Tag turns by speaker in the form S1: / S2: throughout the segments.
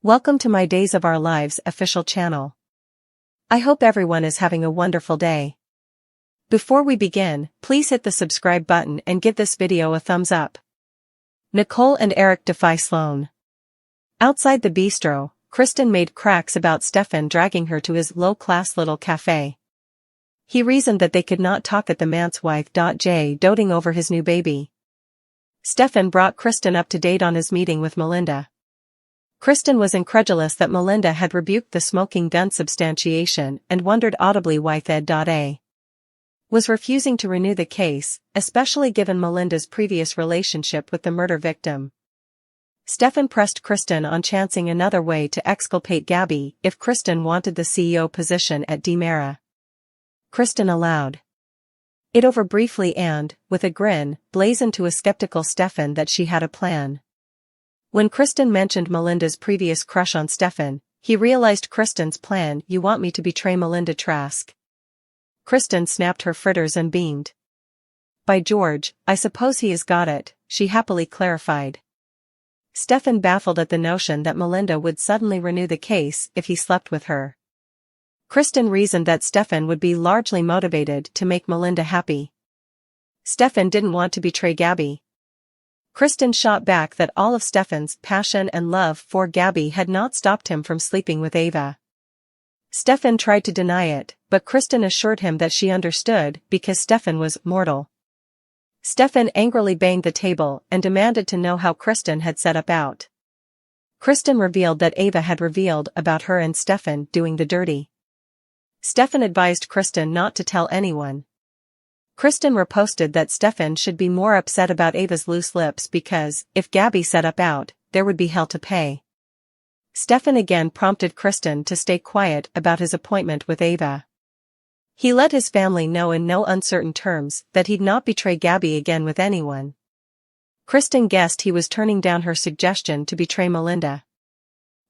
S1: Welcome to my Days of Our Lives official channel. I hope everyone is having a wonderful day. Before we begin, please hit the subscribe button and give this video a thumbs up. Nicole and Eric defy Sloan. Outside the bistro, Kristen made cracks about Stefan dragging her to his low-class little cafe. He reasoned that they could not talk at the man's wife. Jay doting over his new baby. Stefan brought Kristen up to date on his meeting with Melinda. Kristen was incredulous that Melinda had rebuked the smoking gun substantiation and wondered audibly why Ed.A. was refusing to renew the case, especially given Melinda's previous relationship with the murder victim. Stefan pressed Kristen on chancing another way to exculpate Gabby if Kristen wanted the CEO position at DiMera. Kristen allowed it over briefly and, with a grin, blazoned to a skeptical Stefan that she had a plan. When Kristen mentioned Melinda's previous crush on Stefan, he realized Kristen's plan. "You want me to betray Melinda Trask?" Kristen snapped her fritters and beamed. "By George, I suppose he has got it," she happily clarified. Stefan baffled at the notion that Melinda would suddenly renew the case if he slept with her. Kristen reasoned that Stefan would be largely motivated to make Melinda happy. Stefan didn't want to betray Gabby. Kristen shot back that all of Stefan's passion and love for Gabby had not stopped him from sleeping with Ava. Stefan tried to deny it, but Kristen assured him that she understood because Stefan was mortal. Stefan angrily banged the table and demanded to know how Kristen had set about. Kristen revealed that Ava had revealed about her and Stefan doing the dirty. Stefan advised Kristen not to tell anyone. Kristen reposted that Stefan should be more upset about Ava's loose lips because, if Gabby set about, there would be hell to pay. Stefan again prompted Kristen to stay quiet about his appointment with Ava. He let his family know in no uncertain terms that he'd not betray Gabby again with anyone. Kristen guessed he was turning down her suggestion to betray Melinda.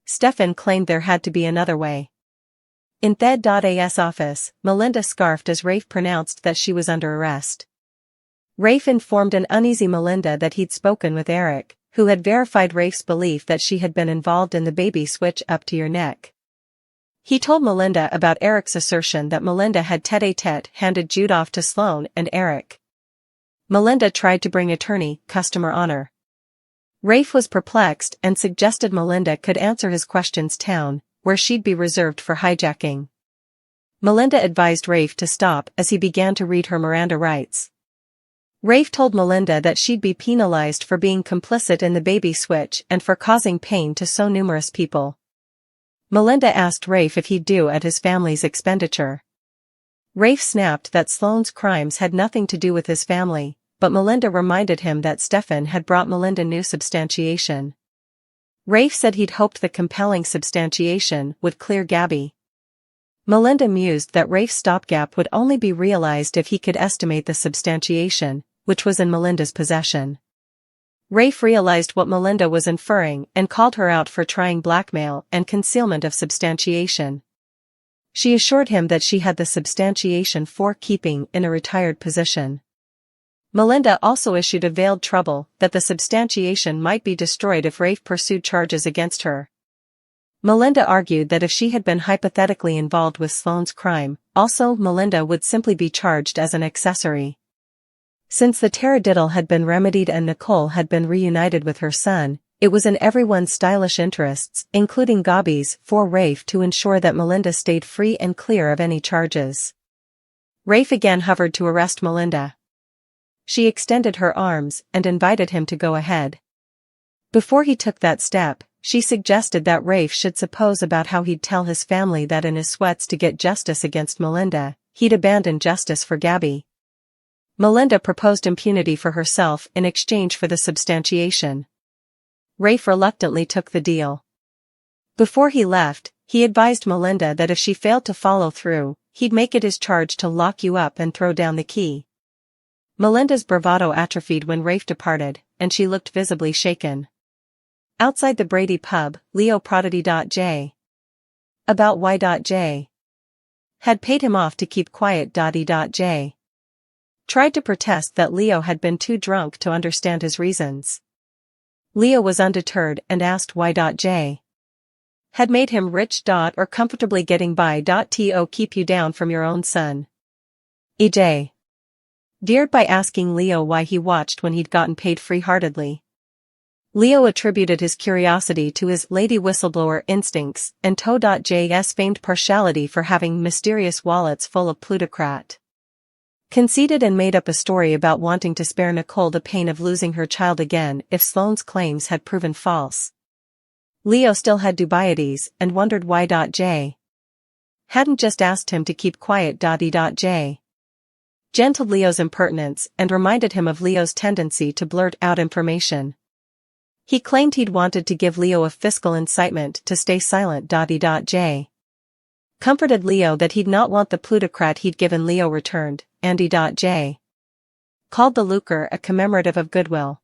S1: Stefan claimed there had to be another way. In Ed.A.'s office, Melinda scarfed as Rafe pronounced that she was under arrest. Rafe informed an uneasy Melinda that he'd spoken with Eric, who had verified Rafe's belief that she had been involved in the baby switch up to your neck. He told Melinda about Eric's assertion that Melinda had tete-a-tete handed Jude off to Sloan and Eric. Melinda tried to bring attorney, customer honor. Rafe was perplexed and suggested Melinda could answer his questions town, where she'd be reserved for hijacking. Melinda advised Rafe to stop as he began to read her Miranda rights. Rafe told Melinda that she'd be penalized for being complicit in the baby switch and for causing pain to so numerous people. Melinda asked Rafe if he'd do at his family's expenditure. Rafe snapped that Sloan's crimes had nothing to do with his family, but Melinda reminded him that Stefan had brought Melinda new substantiation. Rafe said he'd hoped the compelling substantiation would clear Gabby. Melinda mused that Rafe's stopgap would only be realized if he could estimate the substantiation, which was in Melinda's possession. Rafe realized what Melinda was inferring and called her out for trying blackmail and concealment of substantiation. She assured him that she had the substantiation for keeping in a retired position. Melinda also issued a veiled trouble that the substantiation might be destroyed if Rafe pursued charges against her. Melinda argued that if she had been hypothetically involved with Sloan's crime, also Melinda would simply be charged as an accessory. Since the taradiddle had been remedied and Nicole had been reunited with her son, it was in everyone's stylish interests, including Gabby's, for Rafe to ensure that Melinda stayed free and clear of any charges. Rafe again hovered to arrest Melinda. She extended her arms and invited him to go ahead. Before he took that step, she suggested that Rafe should suppose about how he'd tell his family that in his sweats to get justice against Melinda, he'd abandon justice for Gabby. Melinda proposed impunity for herself in exchange for the substantiation. Rafe reluctantly took the deal. Before he left, he advised Melinda that if she failed to follow through, he'd make it his charge to lock you up and throw down the key. Melinda's bravado atrophied when Rafe departed, and she looked visibly shaken. Outside the Brady pub, Leo prodded J. about why.J. had paid him off to keep quiet. J. tried to protest that Leo had been too drunk to understand his reasons. Leo was undeterred and asked why. J. had made him rich. Or comfortably getting by. To keep you down from your own son. EJ. Deared by asking Leo why he watched when he'd gotten paid free-heartedly. Leo attributed his curiosity to his lady whistleblower instincts and To.j's famed partiality for having mysterious wallets full of plutocrat. Conceited and made up a story about wanting to spare Nicole the pain of losing her child again if Sloan's claims had proven false. Leo still had dubieties and wondered why J hadn't just asked him to keep quiet. J gentled Leo's impertinence and reminded him of Leo's tendency to blurt out information. He claimed he'd wanted to give Leo a fiscal incitement to stay silent. J comforted Leo that he'd not want the plutocrat he'd given Leo returned. Andy. J called the lucre a commemorative of goodwill.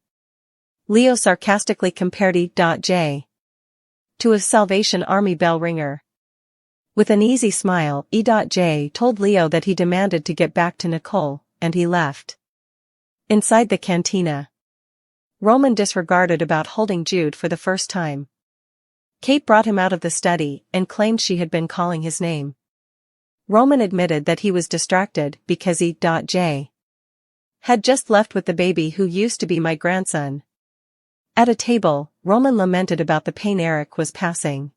S1: Leo sarcastically compared J to a Salvation Army bell ringer. With an easy smile, J told Leo that he demanded to get back to Nicole, and he left. Inside the cantina, Roman disregarded about holding Jude for the first time. Kate brought him out of the study and claimed she had been calling his name. Roman admitted that he was distracted because J had just left with the baby who used to be my grandson. At a table, Roman lamented about the pain Eric was passing.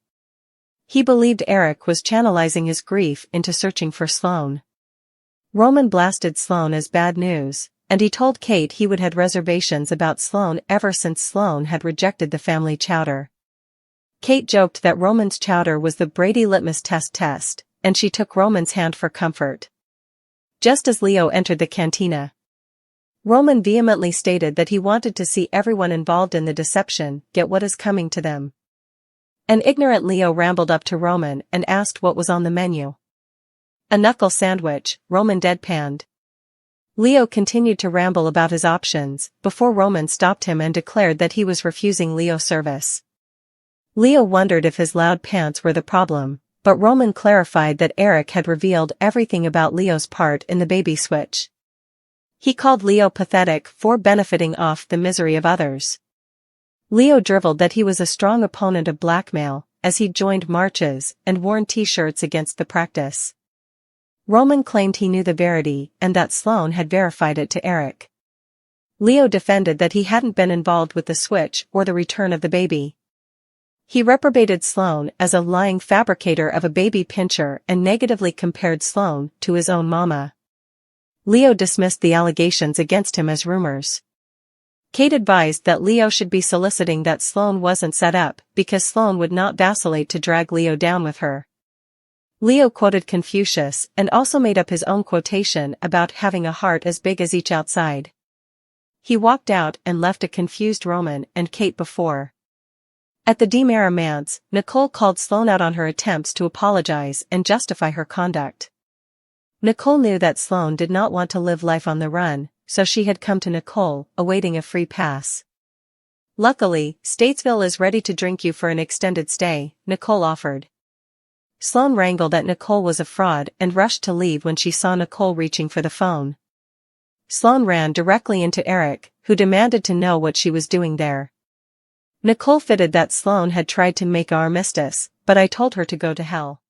S1: He believed Eric was channelizing his grief into searching for Sloan. Roman blasted Sloan as bad news, and he told Kate he would had reservations about Sloan ever since Sloan had rejected the family chowder. Kate joked that Roman's chowder was the Brady litmus test, and she took Roman's hand for comfort. Just as Leo entered the cantina, Roman vehemently stated that he wanted to see everyone involved in the deception get what is coming to them. An ignorant Leo rambled up to Roman and asked what was on the menu. A knuckle sandwich, Roman deadpanned. Leo continued to ramble about his options, before Roman stopped him and declared that he was refusing Leo service. Leo wondered if his loud pants were the problem, but Roman clarified that Eric had revealed everything about Leo's part in the baby switch. He called Leo pathetic for benefiting off the misery of others. Leo drivelled that he was a strong opponent of blackmail, as he'd joined marches and worn t-shirts against the practice. Roman claimed he knew the verity and that Sloan had verified it to Eric. Leo defended that he hadn't been involved with the switch or the return of the baby. He reprobated Sloan as a lying fabricator of a baby pincher and negatively compared Sloan to his own mama. Leo dismissed the allegations against him as rumors. Kate advised that Leo should be soliciting that Sloan wasn't set up because Sloan would not vacillate to drag Leo down with her. Leo quoted Confucius and also made up his own quotation about having a heart as big as each outside. He walked out and left a confused Roman and Kate before. At the Demara manse, Nicole called Sloan out on her attempts to apologize and justify her conduct. Nicole knew that Sloan did not want to live life on the run, so she had come to Nicole, awaiting a free pass. Luckily, Statesville is ready to drink you for an extended stay, Nicole offered. Sloan wrangled that Nicole was a fraud and rushed to leave when she saw Nicole reaching for the phone. Sloan ran directly into Eric, who demanded to know what she was doing there. Nicole fitted that Sloan had tried to make armistice, but I told her to go to hell.